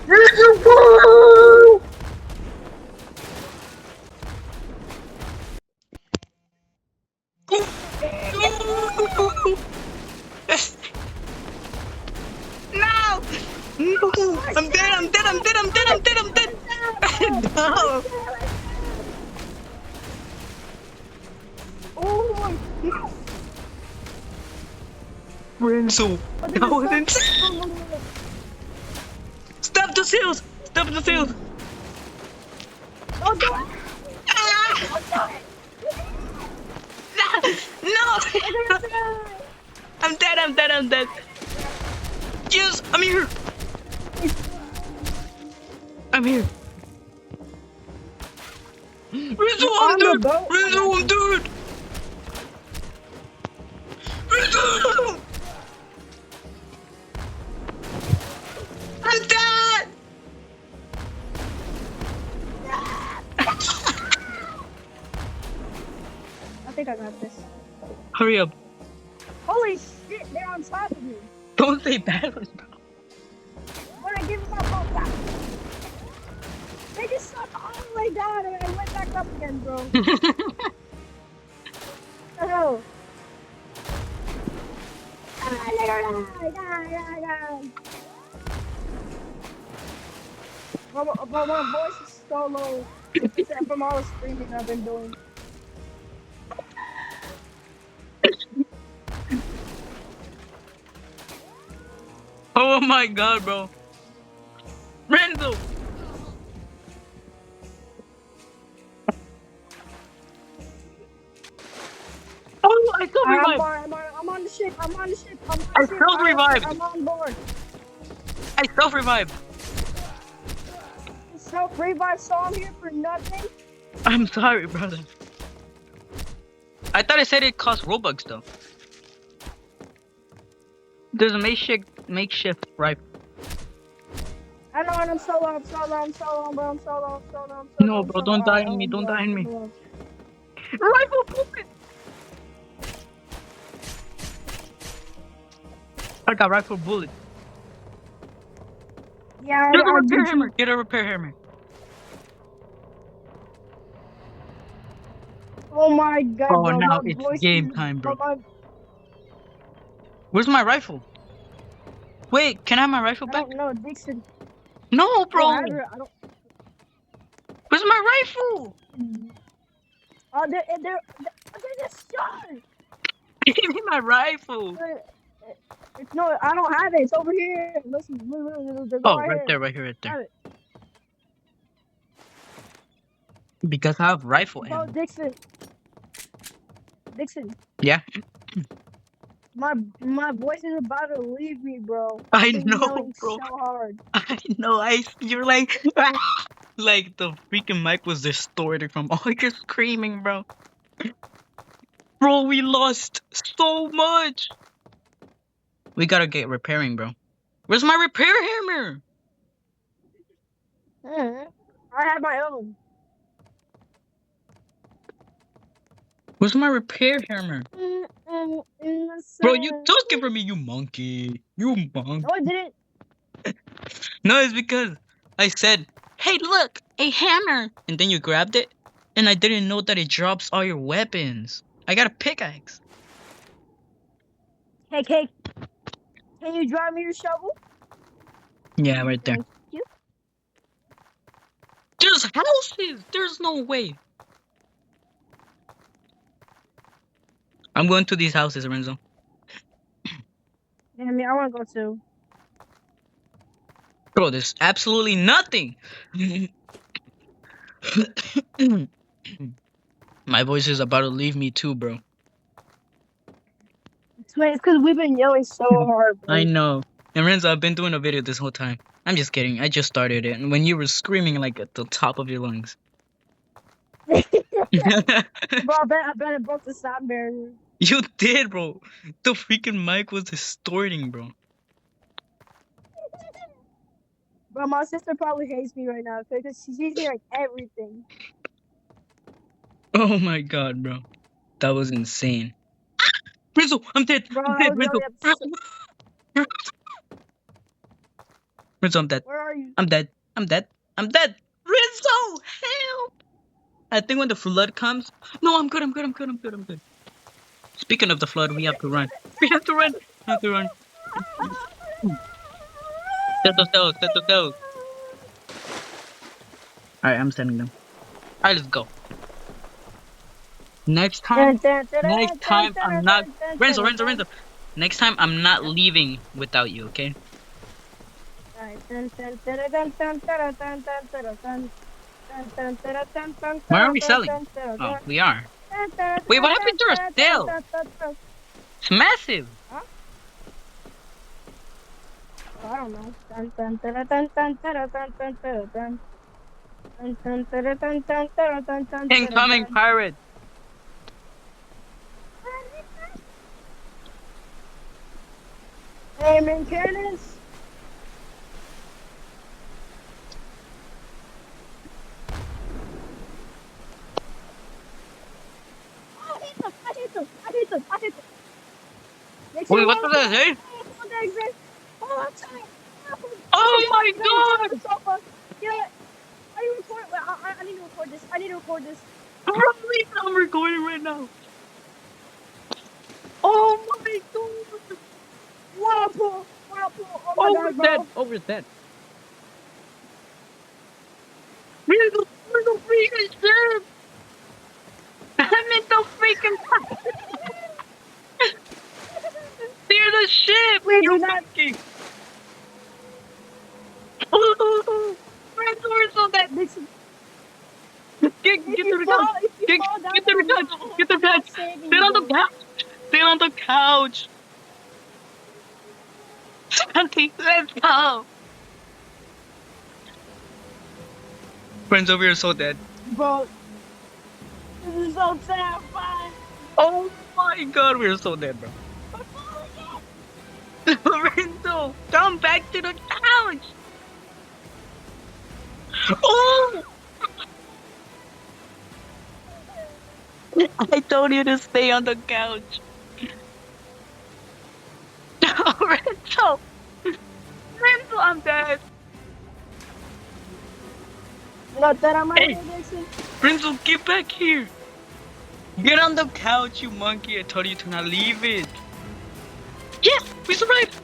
Woo! No! No! I'm dead, I'm dead, I'm dead, I'm dead, I'm dead, I'm dead! No! Oh my. Renzo, that was insane! Stop the seals! Stop the seals! Don't do it! Ah! Don't do it! No! I'm dead, I'm dead, I'm dead! Yes, I'm here! I'm here! Renzo, I'm On the dead! boat? Renzo, I'm dead! Renzo! I'm dead! I think I got this. Hurry up. Holy shit, they're on top of me. Don't say bad words, bro. When I give them my boat back, they just sucked all the way down and I went back up again, bro. Oh. But my voice is so low from all the screaming I've been doing. Oh my god, bro. Renzo! Oh, I still revived! I'm on the ship. I'm on the ship. I'm on the I ship. self-revived! I'm on board. I self-revived! Self-revive, so I'm here for nothing. I'm sorry, brother. I thought I said it cost Robux, though. There's a makeshift rifle. I know, and I'm solo, I'm solo, I'm solo, bro. I'm solo, I'm solo, I'm solo. No, bro, don't die on me, don't die on me. Rifle bullet! I got rifle bullet. Yeah, Get a I repair did hammer! too. Get a repair hammer. Oh my god, Oh, bro. now My it's voice game is. time, bro. Where's my rifle? Wait, can I have my rifle I back? don't know, Dixon. No, bro! I don't. Where's my rifle? Oh, they're just shot. Give me my rifle! No, I don't have it. It's over here. Listen, they're Oh, right right here. there, right here, right Have there. it. Because I have rifle Bro, ammo. Dixon. Yeah? My voice is about to leave me, bro. I I've been know, yelling bro. so hard. I know. You're like, "Ah!" Like the freaking mic was distorted from all your screaming, bro. Bro, we lost so much. We gotta get repairing, bro. Where's my repair hammer? I have my own. Where's my repair hammer? Bro, you took it from me, you monkey. You monkey. No, I didn't. No, it's because I said, hey, look, a hammer. And then you grabbed it. And I didn't know that it drops all your weapons. I got a pickaxe. Hey, can you drive me your shovel? Yeah, right there. Thank you. There's houses. There's no way. I'm going to these houses, Renzo. Yeah, I mean, I want to go too. Bro, there's absolutely nothing. My voice is about to leave me too, bro. It's because we've been yelling so hard, bro. I know. And Renzo, I've been doing a video this whole time. I'm just kidding. I just started it. And when you were screaming like at the top of your lungs. Bro, I bet it broke the sound barrier. You did, bro. The freaking mic was distorting, bro. Bro, my sister probably hates me right now because she's hearing everything. Oh my god, bro. That was insane. Renzo, I'm dead. Bro, I'm I dead, was Renzo. yelling at Renzo, I'm dead. Where are are you? I'm dead. I'm dead. I'm dead. Rizzo, help! I think when the flood comes. No, I'm good. I'm good. I'm good. I'm good. I'm good. Speaking of the flood, we have to run. We have to run. We have to run. Set those cells. Set those cells. All right, I'm sending them. All right, let's go. Next time. Dun, dun, dun, Next dun, time, dun, I'm dun, not. dun, Renzo, dun, Renzo, dun. Renzo. Next time, I'm not leaving without you. Okay? Alright, dun, dun, dun, dun, dun, dun, dun, dun, dun, dun. Dun, dun, dun, dun, dun, Why are dun, we dun, selling? dun, dun, Oh, dun. we are. Dun, dun, Wait, dun, what happened dun, to our dun, dun, sale? dun, dun, dun. It's massive. Huh? Oh, I don't know. Dun, dun, dun, dun, dun, dun, dun, dun, dun, dun. Dun, dun, dun, dun, dun, dun, dun, dun, dun, Incoming dun. pirate. Aiming cannons. Oh, I hit them. I hit them. I hit them. I hit them. They say Wait, what does that whirlpool. say? Whirlpool that exists. Oh, I'm sorry. Whirlpool. Okay, Oh get my it. Get it. Sit on the god! sofa. Get it. I need to record. Wait, I need to record this. I need to record this. Probably I'm recording right now. Oh my god! Whirlpool. Whirlpool. Oh my Oh, god, we're dead. bro. Oh, we're dead. We're the freaking ship. I'm in the freaking. Steer the ship. Please You do not. monkey. We're so dead. Listen, Get to the couch. if you Get fall down get there, to the couch. Get to the I'm couch. not saving Sit you, on the bro. couch. Sit on the couch. Santi, let's go. Friends over here so dead. Bro, this is so terrifying. Oh my god, we're so dead, bro. I'm falling Lorenzo, come back to the couch. Oh, I told you to stay on the couch. Lorenzo, Lorenzo, I'm dead. again. Not that I'm Hey, already Dixon. Lorenzo, get back here. Get on the couch, you monkey. I told you to not leave it. Yes, we survived.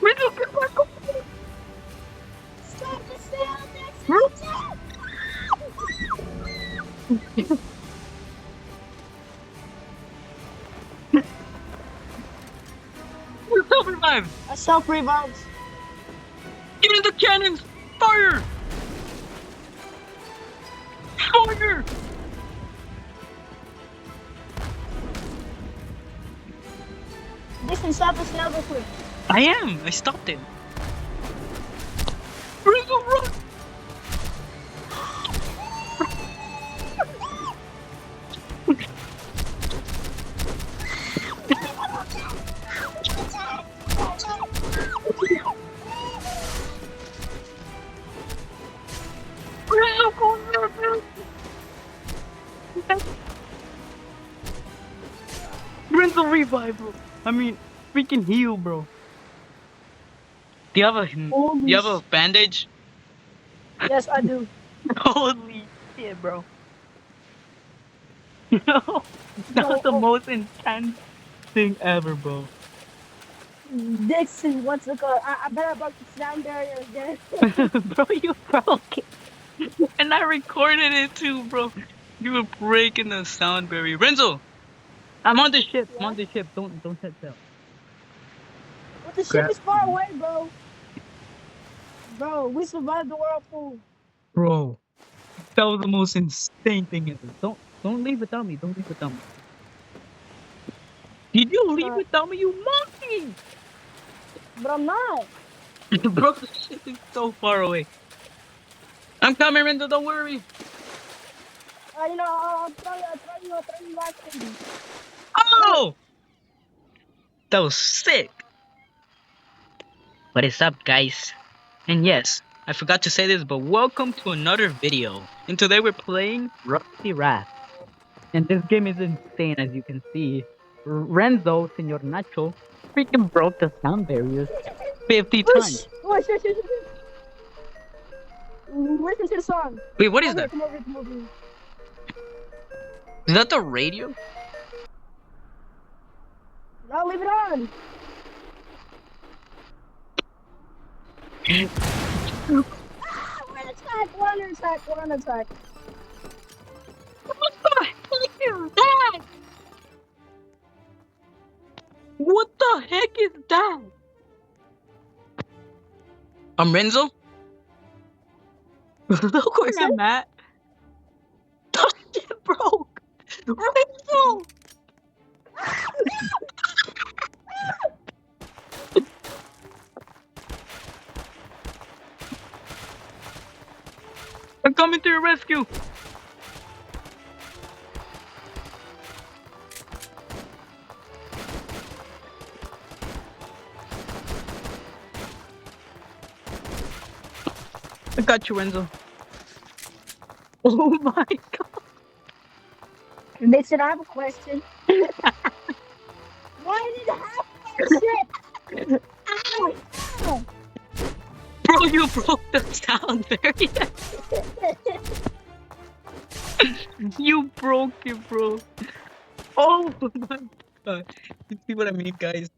Lorenzo, get back up. Stop the sound, Dixon. We still survived. I self-revives. Get in the cannons. Fire. Fire. Dixon, stop the sound real quick. I am. I stopped him. Lorenzo, run. Lorenzo, go there. Lorenzo, revive, bro. I mean, freaking heal, bro. Do you have a Holy bandage? Yes, I do. Holy shit, bro. No, that was Bro, the most intense thing ever, bro. Dixon, what's the call? I better broke the sound barrier again. Bro, you broke it. And I recorded it too, bro. You were breaking the sound barrier. Renzo, I'm on the ship. I'm Yeah? on the ship. Don't set sail. But the ship Grab. is far away, bro. Bro, we survived the whirlpool. Bro, that was the most insane thing ever. Don't leave without me. Don't leave without me. Did you leave Alright. without me, you monkey? But I'm not. Bro, the ship is so far away. I'm coming, Renzo. Don't worry. I'll throw you last thing. Oh, that was sick. What is up, guys? And yes, I forgot to say this, but welcome to another video. And today we're playing Rusty Wrath. And this game is insane, as you can see. Renzo, Senor Nacho, Freaking broke the sound barrier 50 Push! times. Push, push, push, push. Listen to the song. Wait, what Come is over here, that? come over here, come over here. Is that the radio? No, leave it on. Ah, we're on attack, we're under attack, we're on attack. What the heck is that? What the heck is that? Renzo? Look where Listen. I'm at. The shit broke. Renzo! I'm coming to your rescue. I got you, Renzo. Oh my god. They said, I have a question. Why did it happen? Shit! Ow! Bro, you broke the sound barrier. You broke it, bro. Oh my god. You see what I mean, guys?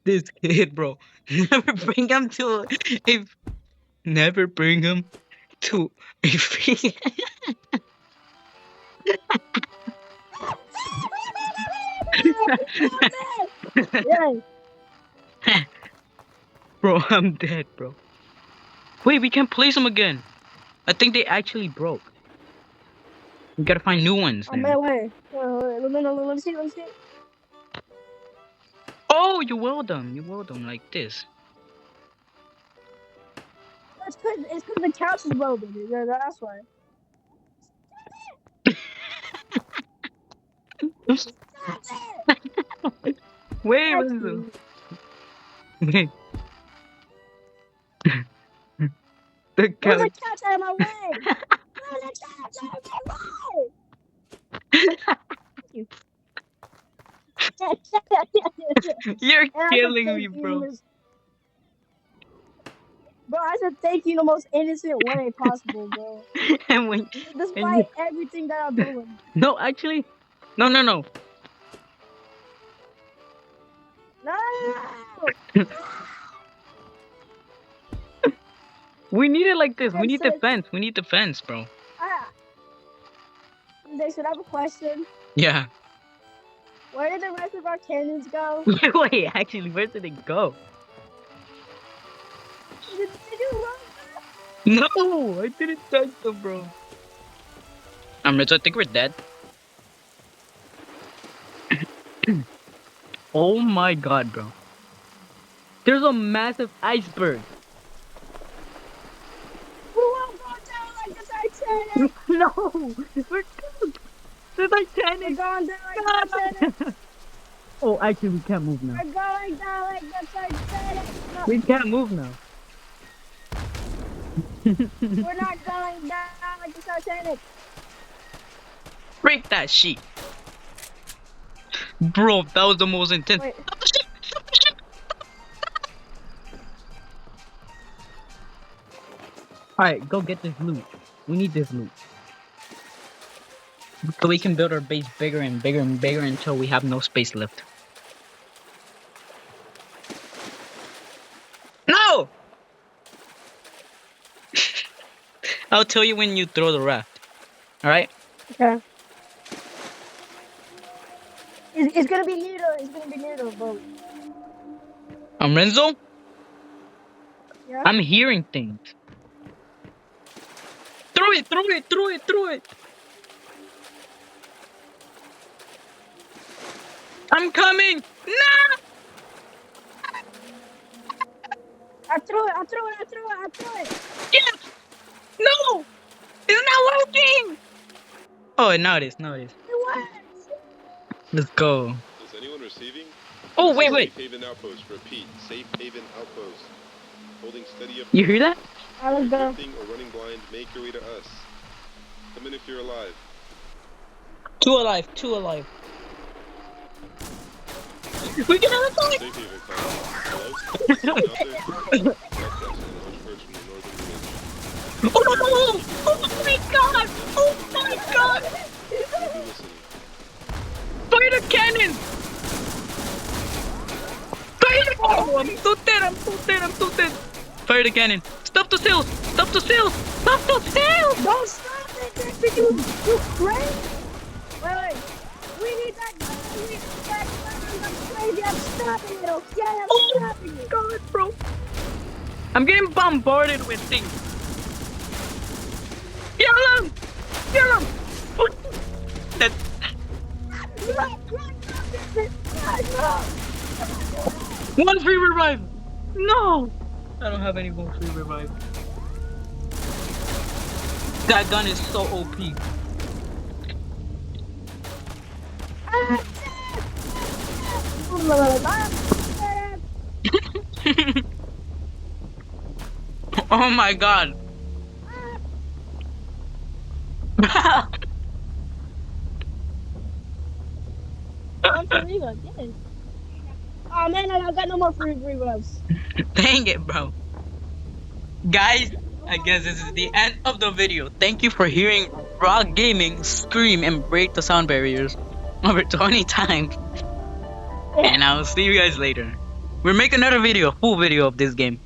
This kid, bro. Never bring him to a never bring him to a free Yay! Bro, I'm dead, bro. Wait, we can't place them again. I think they actually broke. We gotta find new ones On then. my way. Let me see, let me see. Oh, you weld them. You weld them like this. It's because the couch is welded. Yeah, that's why. Stop it! Wait, Thank Renzo. you. Wait. The Move couch. the couch out of my way! Move the couch out of my way! Thank you. You're And I said killing thank me, you in the bro. most, bro, I said thank you in the most innocent way possible, bro. And when and you, Despite everything that I'm doing. no, actually, no. No! We need it like this. We I need said, defense. We need defense, bro. ah. They should have a question. Yeah. Where did the rest of our cannons go? Wait, actually, where did it go? Did you run? No, I didn't touch them, bro. Rich, I think we're dead. Oh my god, bro. There's a massive iceberg. We won't go down like the Titanic! No, we're doomed. The We're Titanic. going down like the Titanic! Oh, actually, we can't move now. We're going down like the Titanic! No, We can't move now. we're not going down like the Titanic! Break that sheet. Bro, that was the most intense. Wait. Alright, go get this loot. We need this loot. So we can build our base bigger and bigger and bigger until we have no space left. No! I'll tell you when you throw the raft. Alright? Okay. It's gonna be near the boat. Renzo? Yeah? I'm hearing things. Throw it! I'm coming! No! I threw it! Yes! No! It's not working! Oh, now it is. It works! Let's go. Is anyone receiving? Oh, wait. Safe Haven Outpost. Repeat. Safe Haven Outpost. Holding steady up. You hear that? Alright, let's go. Drifting or running blind, make your way to us. Come in if you're alive. Two alive. We can have a Safe haven call. Hello? Out there? Broadcasting on March 1st from the northern ridge. Oh no! Oh my god! Oh my god! We'll be listening. Fire the cannon! Fire the Oh, I'm too dead, I'm too dead, I'm too dead. Fire the cannon. Stop the sails! Stop the sails! Stop the sails! Don't stop it, Jesse, you crazy. Wait. We need that gun. We need that gun. I'm crazy. I'm stopping it, okay? I'm Oh stopping my it. god, bro. I'm getting bombarded with things. Kill him! Kill him! That one free revive! No! I don't have any more free revive. That gun is so OP. Oh my god. I'm free again. Oh man, I got no more free revives. Dang it, bro. Guys, I guess this is the end of the video. Thank you for hearing Rock Gaming scream and break the sound barriers over 20 times. And I'll see you guys later. We'll make another video, a full video of this game.